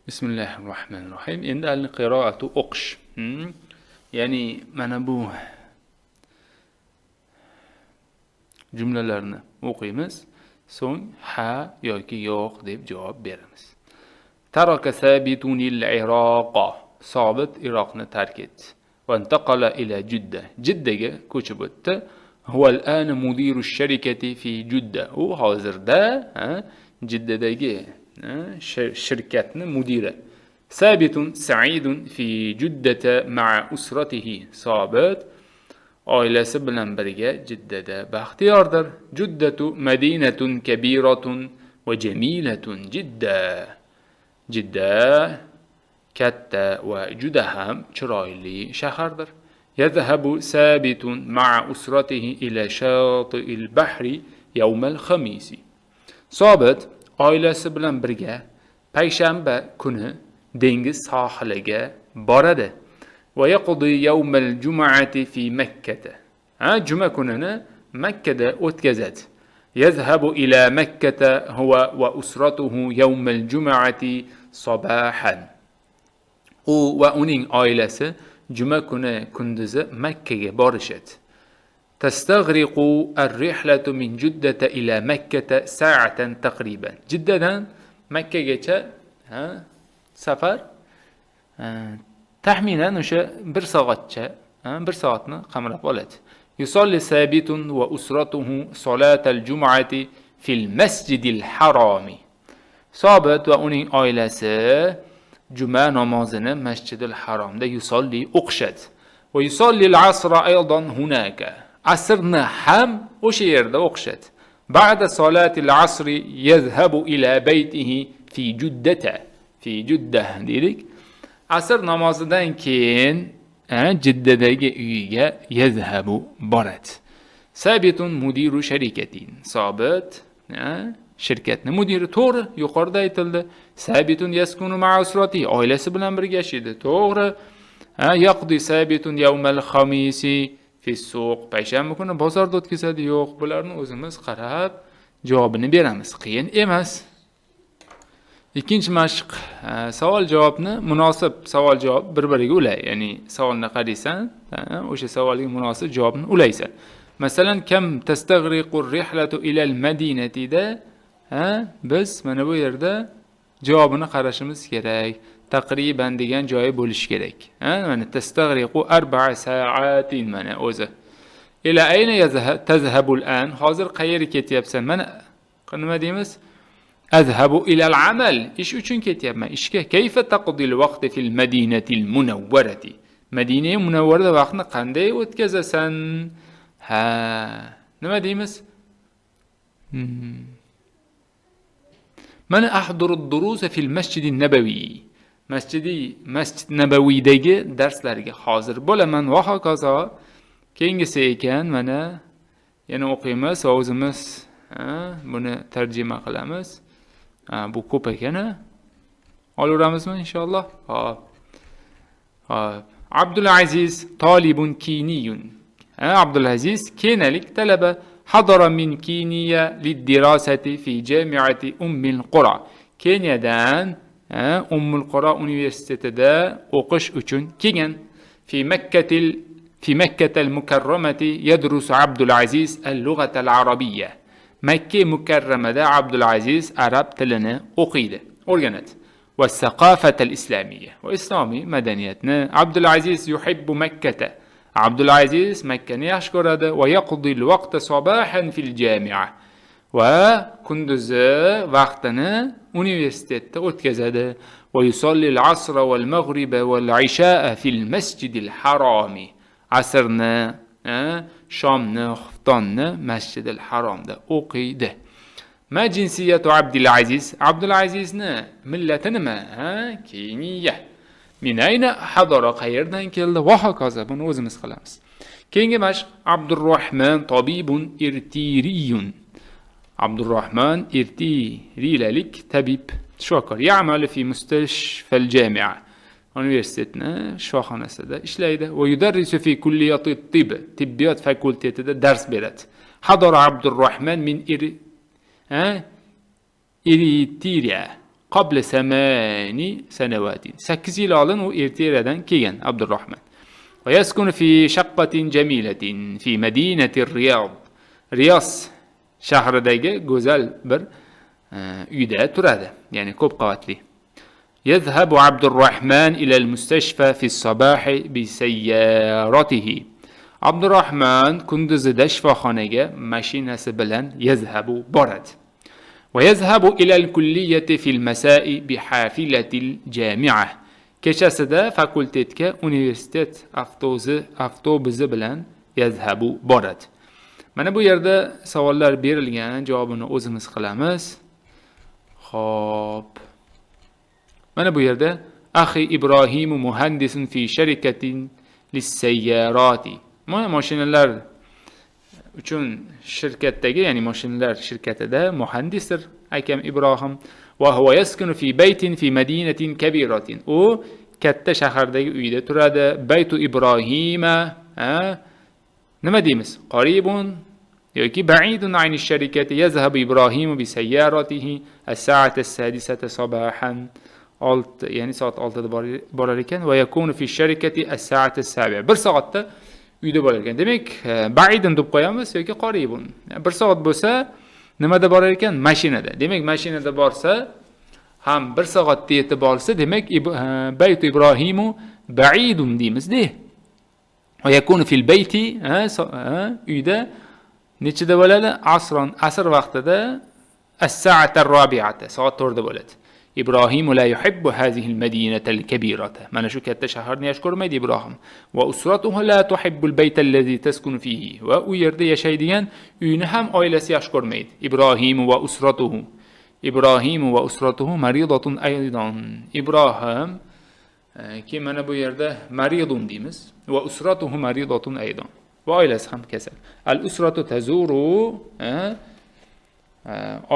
Bismillahirrohmanirrohim. Endi al-qiroatu o'qish. Ya'ni mana bu jumlalarni o'qiymiz, so'ng ha yoki yo'q deb javob beramiz. Taraka sabitun al-Iroqa. Sobit Iroqni tark etdi. Va intaqala ila Jidda. Jiddaga ko'chib o'tdi. Huwa al-an mudiru ash-sharikati fi Jidda. U hozirda Jiddadagi shirkatni mudiri. Sabitun sa'idun fi Jiddata ma'a usratihi. Sobit oilasi bilan birga Jiddada baxtiyordir. Jiddatu madinatun kabiratun va jamilatun Jidda. Jidda katta va juda ham chiroyli shahardir. Yadhhabu sabitun ma'a usratihi ila shati'il bahri yawmal khamisi. Sobit oilasi bilan birga payshanba kuni dengiz sohiliga boradi. Va yaqdi yawmal jum'ati fi Makkah. Juma kunini Makkada o'tkazadi. Yazhabu ila Makkah huwa va usratuhu yawmal jum'ati sabahan. U va uning oilasi juma kuni kunduzi Makkaga borishadi. تستغرق الرحلة من جدة إلى مكة ساعة تقريبا. جدة مكة جتا سفر تحمينا نشا برساعتنا قمر بولد. يصلي ثابت وأسرته صلاة الجمعة في المسجد الحرام. ثابت وأني آيلس جمعة نمازنا مسجد الحرام ده يصلي أقشد. ويصلي العصر أيضا هناك. عصرنا هم وشيرده وقشت. بعد صلاة العصر يذهب إلى بيته في جدة ديرك. عصر نمازدان كين جدة دايجة ايجا يذهب برد. ثابت مدير شركة. ثابت شركتنا مدير تور يقرد ايتلد. ثابت يسكن مع أسرته. عائلة بلان برگشيد تور. يقضي ثابت يوم الخميس fi suq. Payshanba kuni bozorda o'tkazadi. Yo'q, bularni o'zimiz qarab javobini beramiz. Qiyin emas. Ikkinchi mashq, savol javobni munosib savol javob bir-biriga ulay. Ya'ni savolni qaraysan, o'sha savolga munosib javobni ulaysan. Masalan, kam tastaghriqu ar-rihlatu ila al-madinati da biz mana bu yerda javobini qarashimiz kerak. Taqriban degan joyi bo'lish kerak. Mana tastaghriqu 4 soatin mana o'zi. Ila ayna tazhabu al-an? Hozir qayerga ketyapsan? Mana nima deymiz? Azhabu ila al-amal. Ish uchun ketyapman. Ishga. Kayfa taqdi al-vaqt fi al-madinati al-munawwarati? Madina munawwarada vaqtni qanday o'tkazasan? Nima deymiz? Mana ahduru ad-durus fi al-masjid an-nabawi. Masjid Nabaviydagi darslarga hozir bo'laman va hokazo. Keyingisi ekan mana yana o'qiymiz va o'zimiz buni tarjima qilamiz. Bu ko'p ekan. Olaveramizmi inshaalloh? Hop. Abdul Aziz talibun kiniyun. Abdul Aziz keniyalik talaba hadara min Keniya lid-dirasati fi jami'ati Ummul Qura. Keniyadan Ummul Qura universitetida o'qish uchun kelgan. في مكة المكرمة يدرس عبد العزيز اللغة العربية. مكة مكرمة عبد العزيز عرب تلنا أقيدة أورجنت والثقافة الإسلامية وإسلامي مدنيتنا. عبد العزيز يحب مكة. عبد العزيز مكة يشكر هذا ويقضي الوقت صباحا في الجامعة. وكندز وقتنا universitetda o'tkazadi. ويصلي العصر والمغرب والعشاء في المسجد الحرام. asrni shomni xuftonni masjidil haromda o'qiydi. Ma jinsiyatu Abdul Aziz? Abdul Azizni millati nima? Keniya. Min ayna hadara? Qayerdan keldi? Va hokazo. Buni o'zimiz qilamiz. Keyingi mashq Abdurrahman tabibun irtiriyun. Abdurrahman irtiriyalik tabib shifokor. Ya'malu fi mustashfa al-jami'a. Universitetni shifoxonasida ishlaydi. Va yudarrisu fi kulliyati at-tibb. Tibbiyot fakultetida dars beradi. Hadara Abdurrahman min Eritrea. قبل 8 سنوات 8 yil oldin u erta yeradan kelgan Abdurrahman. ويسكن في شقة جميلة في مدينة الرياض. Riyos shahridagi go'zal bir uyda turadi, ya'ni ko'p qavatli. يذهب عبد الرحمن إلى المستشفى في الصباح بسيارته. Abdurrahman kunduzida shifoxonaga mashinasi bilan yazhabu boradi. ويذهب إلى الكلية في المساء بحافلة الجامعة. Kechasida fakultetga universitet avtobusi bilan yazhabu boradi. Mana bu yerda savollar berilgan, javobini o'zimiz qilamiz. Xo'p. Mana bu yerda Axi Ibrohim muhandisun fi sharikatin lis-sayyarati. Mana mashinalar uchun shirkatdagi, ya'ni mashinalar shirkatida muhandisdir akam Ibrohim. Va huwa yaskunu fi baytin fi madinatin kabiratin. U katta shahardagi uyda turadi. Baytu Ibrohima, nima deymiz? Qaribun yoki ba'idun ayni sharikati. Yazhabu Ibrohim bi sayyaratihi as-sa'ata as-sadisata sabahan. Ya'ni soat 6da borar ekan. Va yakunu fi sharikati as-sa'ata as-sabi'a. 1 soatda uyda bo'lar ekan. Demak, ba'idun deb qo'yamiz yoki qaribun. 1 soat bo'lsa, nimada borar ekan? Mashinada. Demak, mashinada borsa ham 1 soatda yetib borsa, demak baytu Ibrohimu ba'idun deymiz-da. Va yakunu fil bayti, uyda nechida bo'ladi? Asr vaqtida as-sa'ata ar-rabi'ata, soat 4da bo'ladi. Ibrohim la yuhibbu hadhihi al-madinata al-kabirata. Mana shu katta shaharni yaxshi ko'rmaydi Ibrohim. Va usratuhu la tuhibbu al-bayta allazi taskunu fihi. Va u yerda yashaydigan uyni ham oilasi yaxshi ko'rmaydi. Ibrohim va usratuhu. Ibrohim va usratuhu maridatun aydan. Ibrohim ki mana bu yerda maridun deymiz. Va usratuhu maridatun aydan. Va oilasi ham kasal. Al-usratu tazuru,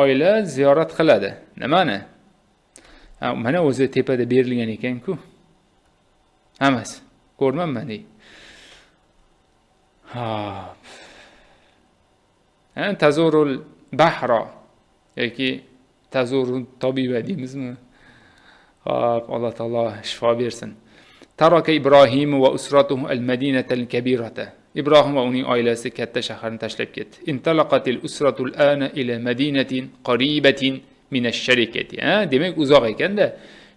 oila ziyorat qiladi. Nimani? Mana o'zi tepada berilgan ekan-ku. Hammasi. Ko'rmanman dey. Tazurul bahra yoki tazurul tabiba deymizmi? Xo'p, Alloh taolo shifo bersin. Taraka Ibrohim va usratuhu al-madinata al-kabirata. Ibrohim va uning oilasi katta shaharni tashlab ketdi. Intalaqatil usratul ana ila madinatin qaribatin min ash-sharikati. Demak, uzoq ekanda,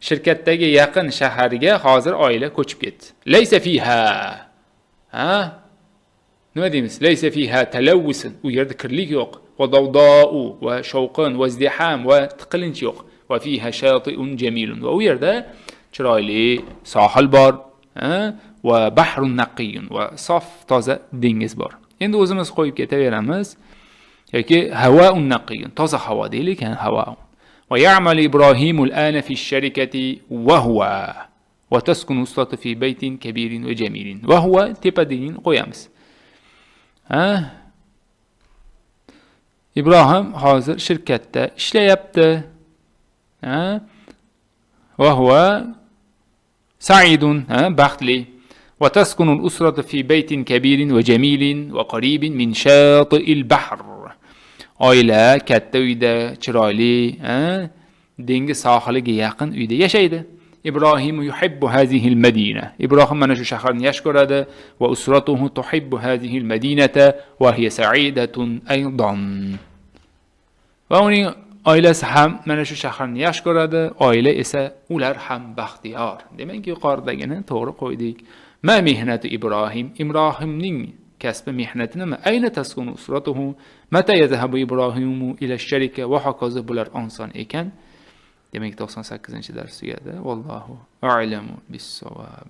shirkatdagi yaqin shaharga hozir oila ko'chib ketdi. Laysa fiha. Nima deymiz? Laysa fiha talawwus. U yerda kirlik yo'q. Va dawda'u va shavqin va izdiham va tiqilinch yo'q. Va fiha shati'un jamilun. Va u yerda chiroyli sohil bor, va bahrun naqiyyun va sof toza dengiz bor. Endi o'zimiz qo'yib ketaveramiz. yoki havoun naqiyyun, toza havo deylik, havo. Va ya'mal Ibrohim al-ana fi ash-sharikati wa huwa va taskunu ustati fi baytin kabirin va jamilin. Va huwa tepadagini qo'yamiz. Ibrohim hozir shirkatda ishlayapti. Va huwa sa'idun, baxtli. وتسكن الأسرة في بيت كبير وجميل وقريب من شاطئ البحر. Oila katta uyda, chiroyli, dengiz sohiliga yaqin uyda yashaydi. Ibrohim yuhibbu hazihi al-madina. Ibrohim mana shu shaharni yaxshi ko'radi. Va usratuhu tuhibbu hazihi al-madinata va hiya sa'idatun aydan. Va uning oilasi ham mana shu shaharni yaxshi ko'radi. Oila esa ular ham baxtiyor. Demak, yuqoridagini to'g'ri qo'ydik. Ma mehnati Ibrohim. Ibrohimning kasbi mehnati nima? Ayna taskunu usratuhu? Mata yazhabu Ibrohimu ila ash-sharika? Va hokazo bular oson ekan. Demak 98-dars tugadi. Vallohu a'lamu bis-sawab.